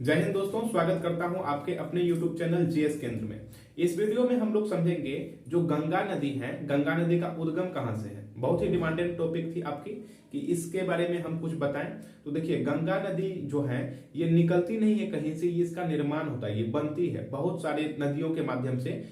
जय हिंद दोस्तों, स्वागत करता हूं आपके अपने YouTube चैनल जीएस केंद्र में। इस वीडियो में हम लोग समझेंगे जो गंगा नदी है, गंगा नदी का उद्गम कहां से है। बहुत ही डिमांडेड टॉपिक थी आपकी कि इसके बारे में हम कुछ बताएं। तो देखिए, गंगा नदी जो है ये निकलती नहीं है कहीं से, ये इसका निर्माण होता है, ये बनती है बहुत सारे नदियों के माध्यम से।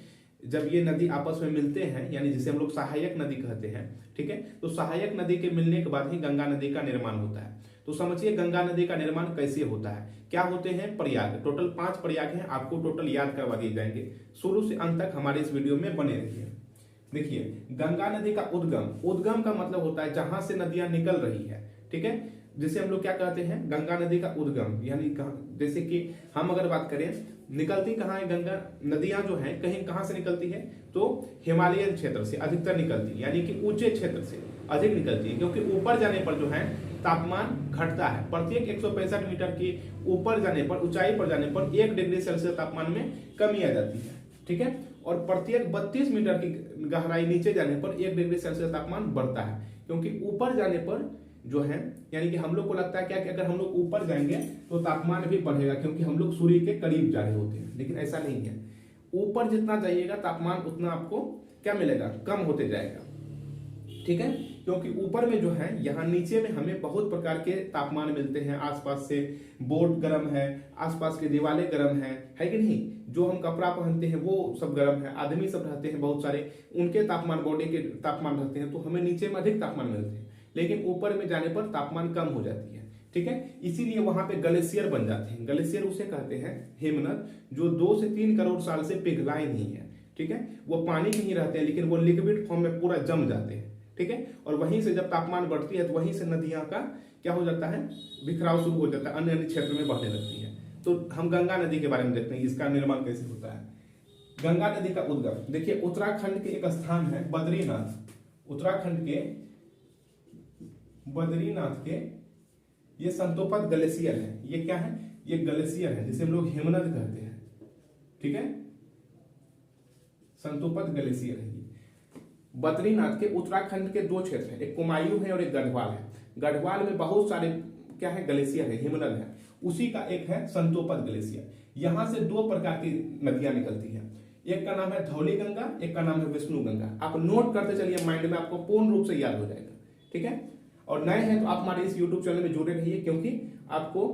जब ये नदी आपस में मिलते हैं, यानी जिसे हम लोग सहायक नदी कहते हैं, ठीक है, तो सहायक नदी के मिलने के बाद ही गंगा नदी का निर्माण होता है। तो समझिए गंगा नदी का निर्माण कैसे होता है, क्या होते हैं प्रयाग। टोटल 5 प्रयाग हैं, आपको टोटल याद करवा दिए जाएंगे। शुरू से अंत तक हमारे इस वीडियो में बने रहिए। देखिए, गंगा नदी का उद्गम का मतलब होता है जहां से नदियां निकल रही है, ठीक है, जिसे हम लोग क्या कहते हैं, गंगा नदी का उद्गम। यानी जैसे कि हम अगर बात करें निकलती कहाँ है, गंगा नदियां जो है कहीं कहां से निकलती है, तो हिमालयन क्षेत्र से अधिकतर निकलती है, यानी कि ऊंचे क्षेत्र से अधिक निकलती है, क्योंकि ऊपर जाने पर जो है तापमान घटता है। प्रत्येक 165 मीटर के ऊपर जाने पर, ऊंचाई पर जाने पर 1 डिग्री सेल्सियस तापमान में कमी आ जाती है, ठीक है। और प्रत्येक 32 मीटर की गहराई नीचे जाने पर 1 डिग्री सेल्सियस तापमान बढ़ता है, क्योंकि ऊपर जाने पर जो है, यानी कि हम लोग को लगता है क्या कि अगर हम लोग ऊपर जाएंगे तो तापमान भी बढ़ेगा, क्योंकि हम लोग सूर्य के करीब जा रहे होते हैं, लेकिन ऐसा नहीं है। ऊपर जितना जाइएगा तापमान उतना आपको क्या मिलेगा, कम होते जाएगा, ठीक है। क्योंकि ऊपर में जो है, यहाँ नीचे में हमें बहुत प्रकार के तापमान मिलते हैं। आसपास से बोर्ड गर्म है, आसपास की दीवारें गर्म है कि नहीं, जो हम कपड़ा पहनते हैं वो सब गर्म है, आदमी सब रहते हैं बहुत सारे, उनके तापमान, बॉडी के तापमान रहते हैं, तो हमें नीचे में अधिक तापमान मिलते हैं, लेकिन ऊपर में जाने पर तापमान कम हो जाती है, ठीक है। इसीलिए वहां पे ग्लेशियर बन जाते हैं। ग्लेशियर उसे कहते हैं हिमनद, जो 2 से 3 करोड़ साल से पिघलाए नहीं है, ठीक है। वो पानी में ही रहते हैं, लेकिन वो लिक्विड फॉर्म में पूरा जम जाते हैं, ठीक है। और वहीं से जब तापमान बढ़ती है तो वहीं से नदियां का क्या हो जाता है, बिखराव शुरू हो जाता है, अन्य अन्य क्षेत्र में बहने लगती है। तो हम गंगा नदी के बारे में देखते हैं, इसका निर्माण कैसे होता है। गंगा नदी का उद्गम देखिए, उत्तराखंड के एक स्थान है बद्रीनाथ। उत्तराखंड के बद्रीनाथ के ये संतोपत ग्लेशियर है। ये क्या है, ये ग्लेशियर है जिसे हम लोग हिमनद कहते हैं, ठीक है। संतोपत ग्लेशियर है ये। बद्रीनाथ के उत्तराखंड के 2 क्षेत्र हैं, एक कुमायूं है और एक गढ़वाल है। गढ़वाल में बहुत सारे क्या है, ग्लेशियर है, हिमनद है, उसी का एक है संतोपत ग्लेशियर। यहां से 2 प्रकार की नदियां निकलती हैं, एक का नाम है धौली गंगा, एक का नाम है विष्णु गंगा। आप नोट करते चलिए, माइंड में आपको पूर्ण रूप से याद हो जाएगा, ठीक है। और नए हैं तो आप हमारे इस YouTube चैनल में जुड़े रहिए, क्योंकि आपको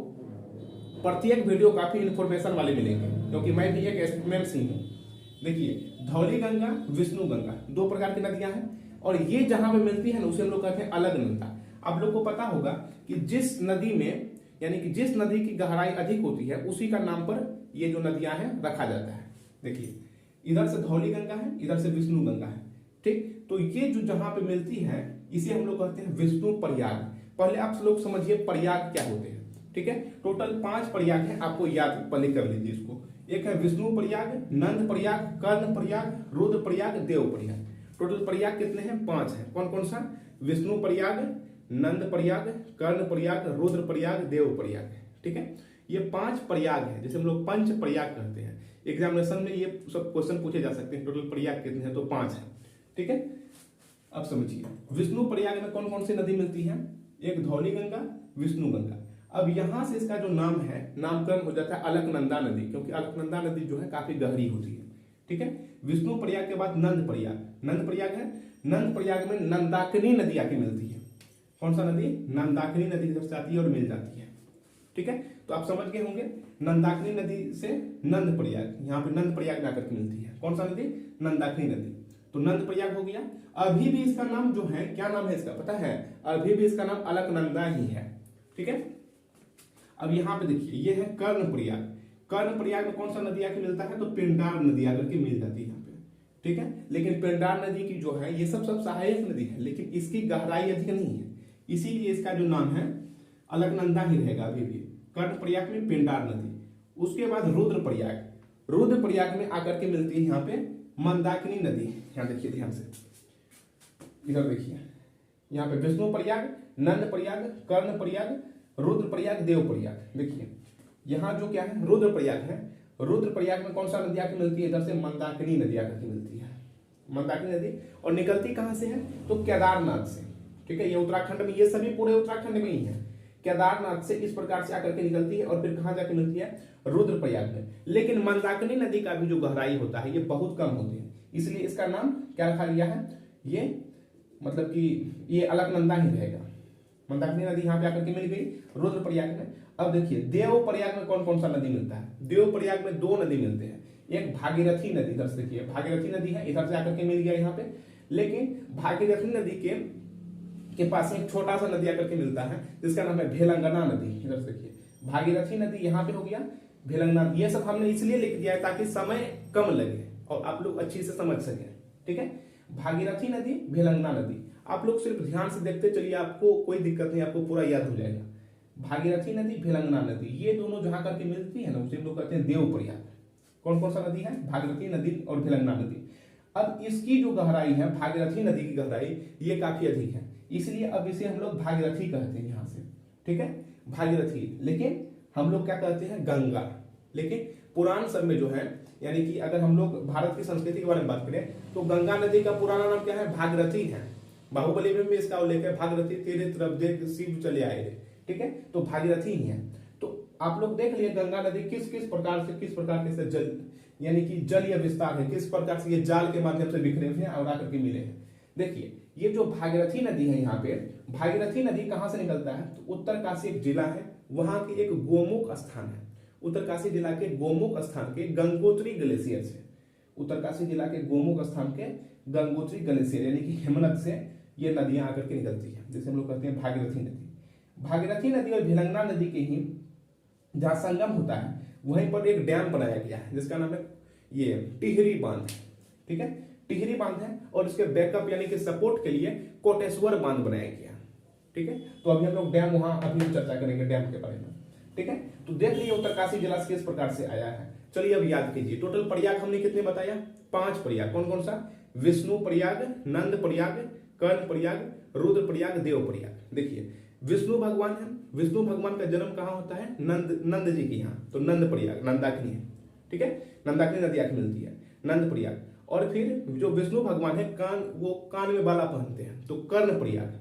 प्रत्येक वीडियो काफी इंफॉर्मेशन वाले मिलेंगे, क्योंकि मैं भी एक स्टूडेंट ही हूँ। देखिए, धौली गंगा, विष्णु गंगा 2 प्रकार की नदियां हैं, और ये जहां पे मिलती है ना उसे हम लोग कहते हैं अलकनंदा। आप लोग को पता होगा कि जिस नदी में, यानी कि जिस नदी की गहराई अधिक होती है उसी का नाम पर ये जो नदियां हैं रखा जाता है। देखिए, इधर से धौली गंगा है, इधर से विष्णु गंगा है, ठीक। तो ये जो जहां पे मिलती है इसे हम लोग कहते हैं विष्णु प्रयाग। पहले आप लोग समझिए प्रयाग क्या होते हैं, ठीक है। टोटल 5 प्रयाग हैं, आपको याद पहले कर लीजिए इसको। एक है विष्णु प्रयाग, नंद प्रयाग, कर्ण प्रयाग, रुद्र प्रयाग, देव प्रयाग। टोटल प्रयाग कितने हैं, 5 हैं। कौन कौन सा, विष्णु प्रयाग, नंद प्रयाग, कर्ण प्रयाग, रुद्र प्रयाग, देव प्रयाग, ठीक है। ये 5 प्रयाग हैं, जैसे हम लोग पंच प्रयाग कहते हैं। एग्जामिनेशन में ये सब क्वेश्चन पूछे जा सकते हैं। टोटल प्रयाग कितने हैं, तो 5 हैं, ठीक है। अब समझिए, विष्णु प्रयाग में कौन कौन सी नदी मिलती है, एक धौली गंगा, विष्णु गंगा। अब यहां से इसका जो नाम है, नामकरण हो जाता है अलकनंदा नदी, क्योंकि अलकनंदा नदी जो है काफी गहरी होती है, ठीक है। विष्णु प्रयाग के बाद नंद प्रयाग, नंद प्रयाग है। नंद प्रयाग में नंदाकिनी नदी आके मिलती है। कौन सा नदी, नंदाकिनी नदी इधर से आती है और मिल जाती है, ठीक है। तो आप समझ गए होंगे, नंदाकिनी नदी से नंद प्रयाग, यहाँ पे नंद प्रयाग जाकर के मिलती है। कौन सा नदी, नंदाकिनी नदी, तो नंद प्रयाग हो गया। अभी भी इसका नाम जो है, क्या नाम है इसका पता है, अभी भी इसका नाम अलकनंदा ही है, ठीक है। अब यहाँ पे देखिए, ये है कर्ण प्रयाग। कर्ण प्रयाग में कौन सा नदी आके मिलता है, तो पिंडार नदी आकर के मिल जाती है यहाँ पे, ठीक है। लेकिन पिंडार नदी की जो है, ये सब सहायक नदी है, लेकिन इसकी गहराई अधिक नहीं है, इसीलिए इसका जो नाम है अलकनंदा ही रहेगा अभी भी। कर्ण प्रयाग में पिंडार नदी। उसके बाद रुद्र प्रयाग, रुद्र प्रयाग में आकर के मिलती है यहाँ पे मंदाकिनी नदी। यहाँ देखिए ध्यान से, इधर देखिए, यहाँ पे विष्णु प्रयाग, नंद प्रयाग, कर्ण प्रयाग, रुद्र प्रयाग, देव प्रयाग। देखिए यहाँ जो क्या है, रुद्र प्रयाग है। रुद्र प्रयाग में कौन सा नदी आके मिलती है, इधर से मंदाकिनी नदी आकर के मिलती है, मंदाकिनी नदी। और निकलती कहां से है, तो केदारनाथ से, ठीक है। ये उत्तराखंड में, ये सभी पूरे उत्तराखंड में ही है। केदारनाथ से इस प्रकार से आकर के निकलती है और फिर कहाँ जाके मिलती है, रुद्रप्रयाग में। लेकिन मंदाकिनी नदी का भी जो गहराई होता है ये बहुत कम होती है, इसलिए इसका नाम क्या रखा गया है, ये मतलब कि ये अलकनंदा ही रहेगा। मंदाकिनी नदी यहाँ पे आकर के मिल गई रुद्रप्रयाग में। अब देखिए देवप्रयाग में कौन कौन सा नदी मिलता है, देवप्रयाग में 2 नदी मिलते हैं। एक भागीरथी नदी, इधर से देखिए भागीरथी नदी है, इधर से आकर के मिल गया यहाँ पे। लेकिन भागीरथी नदी के पास में एक छोटा सा नदी आकर के मिलता है जिसका नाम है भेलंगना नदी। इधर से देखिए भागीरथी नदी यहाँ पे हो गया, भेलंगना। ये सब हमने इसलिए लिख दिया है ताकि समय कम लगे और आप लोग अच्छी से समझ सकें, ठीक है। भागीरथी नदी, भेलंगना नदी, आप लोग सिर्फ ध्यान से देखते चलिए, आपको कोई दिक्कत नहीं, आपको पूरा याद हो जाएगा। भागीरथी नदी, भेलंगना नदी, ये दोनों जहां करके मिलती है ना उसे हम लोग कहते हैं देवप्रयाग। कौन कौन सा नदी है, भागीरथी नदी और भेलंगना नदी। अब इसकी जो गहराई है, भागीरथी नदी की गहराई ये काफी अधिक है, इसलिए अब इसे हम लोग भागीरथी कहते हैं यहाँ से, ठीक है, भागीरथी। लेकिन हम लोग क्या कहते हैं, गंगा। लेकिन पुराण सब में जो है, यानी कि अगर हम लोग भारत की संस्कृति के बारे में बात करें तो गंगा नदी का पुराना नाम क्या है, भागीरथी है। बाहुबली में भी इसका उल्लेख है, भागीरथी तेरे तरफ देख शिव चले आए थे, ठीक है, तो भागीरथी ही है। तो आप लोग देख लिए गंगा नदी किस किस प्रकार से जल, यानी कि जल या विस्तार है, किस प्रकार से ये जाल के माध्यम से बिखरे हुए हैं और आकर के मिले हैं। देखिए ये जो भागीरथी नदी है, यहाँ पे भागीरथी नदी कहाँ से निकलता है, तो उत्तरकाशी एक जिला है, वहां के एक गोमुख स्थान है, उत्तरकाशी जिला के गोमुख स्थान के गंगोत्री ग्लेशियर से, उत्तरकाशी जिला के गोमुख स्थान के गंगोत्री ग्लेशियर यानी कि हिमनद से ये नदियां आकर के निकलती है, जिसे हम लोग कहते हैं भागीरथी नदी। भागीरथी नदी और भेलंगना नदी के ही जहां संगम होता है वहीं पर एक डैम बनाया गया है जिसका नाम है ये टिहरी बांध, ठीक है, टिहरी बांध है। और इसके बैकअप यानी कि सपोर्ट के लिए कोटेश्वर बांध बनाया गया, ठीक है। तो अभी हम लोग डैम वहां अभी चर्चा करेंगे डैम के बारे में, ठीक है। तो देख लीजिए उत्तरकाशी जिला किस प्रकार से आया है। चलिए अब याद कीजिए, टोटल प्रयाग हमने कितने बताया, 5 प्रयाग। कौन कौन सा, विष्णु प्रयाग, नंद प्रयाग, कर्ण प्रयाग, रुद्र प्रयाग, देव प्रयाग। देखिए विष्णु भगवान है, विष्णु भगवान का जन्म कहाँ होता है, नंद जी के यहाँ, तो नंद प्रयाग, नंदाकिनी है, ठीक है, नंदाकिनी नदी आके मिलती है, नंद प्रयाग। और फिर जो विष्णु भगवान है वो कान में बाला पहनते हैं तो कर्ण प्रयाग,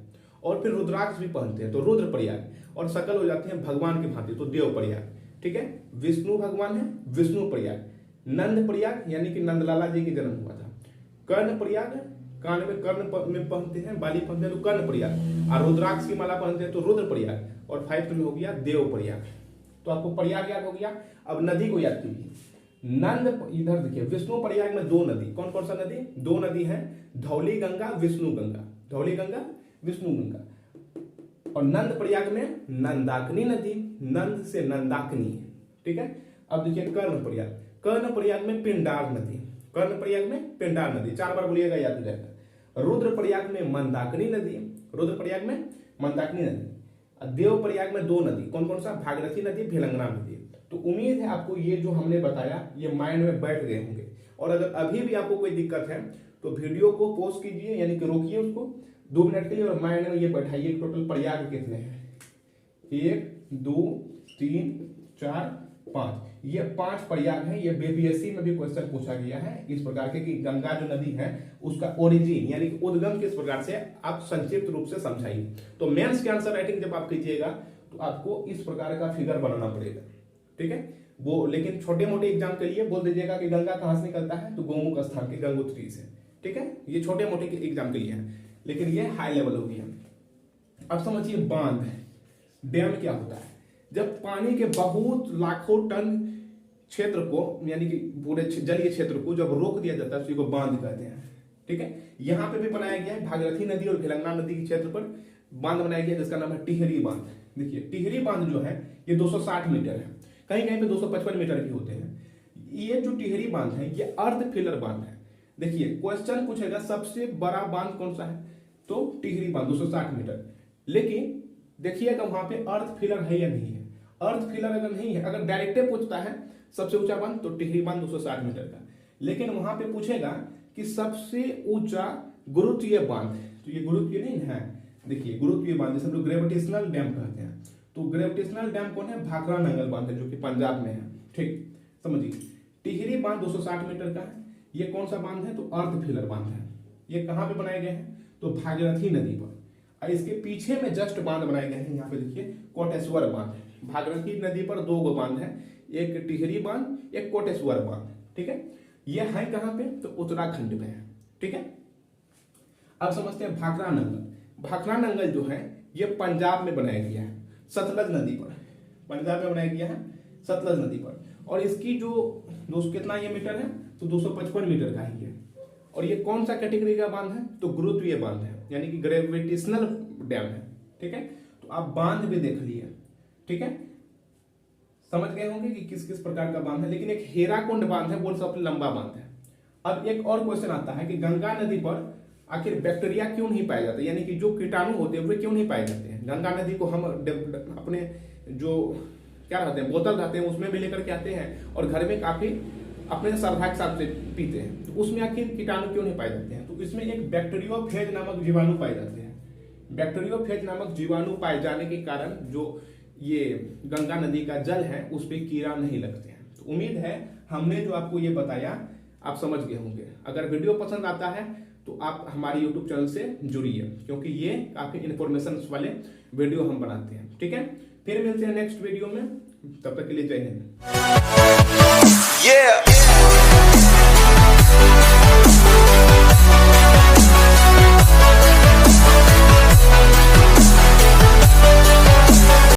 और फिर रुद्राक्ष भी पहनते हैं तो रुद्र प्रयाग, और सकल हो जाते हैं भगवान की भांति तो देव प्रयाग, ठीक है। विष्णु भगवान है, विष्णु प्रयाग, नंद प्रयाग यानी कि नंदलाला जी की जन्म हुआ था, कर्ण प्रयाग, कान में कर्ण में पहनते हैं, बाली पहनते हैं तो कर्ण प्रयाग, और रुद्राक्ष की माला पहनते हैं तो रुद्र प्रयाग, और 5th में हो गया देव प्रयाग। तो आपको प्रयाग याद हो गया। अब नदी को याद कीजिए, नंद, इधर देखिए विष्णु प्रयाग में 2 नदी, कौन कौन सा नदी, 2 नदी है, धौली गंगा, विष्णु गंगा, धौली गंगा, विष्णु गंगा। और नंद प्रयाग में नंदाकिनी नदी, नंद से नंदाकिनी, ठीक है। अब देखिए कर्ण प्रयाग, कर्ण प्रयाग में पिंडार नदी, कर्ण प्रयाग में पिंडार नदी, 4 बार बोलिएगा याद हो जाएगा। रुद्र प्रयाग में मंदाकिनी नदी, रुद्र प्रयाग में मंदाकिनी नदी। देव प्रयाग में 2 नदी, कौन कौन सा, भागीरथी नदी, भेलंगना नदी। तो उम्मीद है आपको ये जो हमने बताया ये माइंड में बैठ गए होंगे, और अगर अभी भी आपको कोई दिक्कत है तो वीडियो को पॉज कीजिए, यानी कि रोकिए उसको 2 मिनट के लिए, और माइंड में ये बैठाइए टोटल प्रयाग कितने हैं, 1 2 3 4 5, ये 5 प्रयाग हैं। ये बीपीएससी में भी क्वेश्चन पूछा गया है इस प्रकार के कि गंगा जो नदी है उसका ओरिजिन यानी कि उद्गम किस प्रकार से, आप संक्षिप्त रूप से समझाइए। तो मेंस के आंसर राइटिंग जब आप कीजिएगा तो आपको इस प्रकार का फिगर बनाना पड़ेगा, ठीक है। वो लेकिन छोटे मोटे एग्जाम के लिए बोल दीजिएगा कि गंगा कहां से निकलता है, तो गोमुख स्थान के गंगोत्री से, ठीक है। ये छोटे मोटे एग्जाम के लिए है, लेकिन ये हाई लेवल हो गया। अब समझिए बांध, डैम क्या होता है, जब पानी के बहुत लाखों टन क्षेत्र को यानी कि पूरे जलीय क्षेत्र को जब रोक दिया जाता है तो इसको बांध कहते हैं, ठीक है। यहां पे भी बनाया गया है, भागीरथी नदी और भेलंगना नदी के क्षेत्र पर बांध बनाया गया जिसका नाम है टिहरी बांध। देखिए टिहरी बांध जो है ये 260 मीटर है, कहीं कहीं पे 255 मीटर भी होते हैं। ये जो टिहरी बांध है ये अर्ध फिलर बांध है। देखिए क्वेश्चन पूछेगा सबसे बड़ा बांध कौन सा है, तो टिहरी बांध 260 मीटर। लेकिन देखिएगा वहां पे अर्थ फिलर है या नहीं है, अर्थ फिलर अगर नहीं है, अगर डायरेक्टे पूछता है सबसे ऊंचा बांध तो टिहरी बांध 260 मीटर का, लेकिन वहां पे पूछेगा कि सबसे ऊंचा गुरुत्वीय बांध, तो ये गुरुत्वीय नहीं है। देखिए गुरुत्वीय बांध जैसे हम लोग ग्रेविटेशनल डैम कहते हैं, तो ग्रेविटेशनल डैम कौन है, भाखड़ा नंगल बांध है जो कि पंजाब में है, ठीक समझिए। टिहरी बांध 260 मीटर का है, ये कौन सा बांध है, तो अर्थ फिलर बांध है। ये कहां पे बनाए गए हैं, तो भागीरथी नदी पर। और इसके पीछे में जस्ट बांध बनाए गए हैं, यहाँ पे देखिए कोटेश्वर बांध है। भागीरथी नदी पर 2 गो बांध है, एक टिहरी बांध, एक कोटेश्वर बांध, ठीक है। ये है कहाँ पे, तो उत्तराखंड में है, ठीक है। अब समझते हैं भाखड़ा नंगल। भाखड़ा नंगल जो है ये पंजाब में बनाया गया है, सतलज नदी पर, पंजाब में बनाया गया है सतलज नदी पर। और इसकी जो कितना ये मीटर है, तो 255 मीटर का ही है। और ये कौन सा कैटेगरी का बांध है, तो गुरुत्वीय बांध है, यानी कि ग्रेविटेशनल डैम है, ठीक है। तो आप बांध भी देख लिए, ठीक है, समझ गए होंगे कि किस किस प्रकार का बांध है। लेकिन एक हेराकुंड बांध है, वो सबसे लंबा बांध है। अब एक और क्वेश्चन आता है कि गंगा नदी पर आखिर बैक्टीरिया क्यों नहीं पाए जाते, यानी कि जो कीटाणु होते हैं वे क्यों नहीं पाए जाते हैं। गंगा नदी को हम अपने जो क्या रहते हैं बोतल रहते हैं उसमें भी लेकर के आते हैं और घर में काफी अपने श्रद्धा के साथ से पीते हैं, तो उसमें आखिर कीटाणु क्यों नहीं पाए जाते हैं। तो इसमें एक बैक्टीरियोफेज नामक जीवाणु पाए जाते हैं। बैक्टीरियोफेज नामक जीवाणु पाए जाने के कारण जो ये गंगा नदी का जल है उस पर कीड़ा नहीं लगते हैं। तो उम्मीद है हमने जो आपको ये बताया आप समझ गए होंगे। अगर वीडियो पसंद आता है तो आप हमारे YouTube चैनल से जुड़िए, क्योंकि ये काफी इंफॉर्मेशन वाले वीडियो हम बनाते हैं, ठीक है। फिर मिलते हैं नेक्स्ट वीडियो में, तब तक के लिए जय हिंद।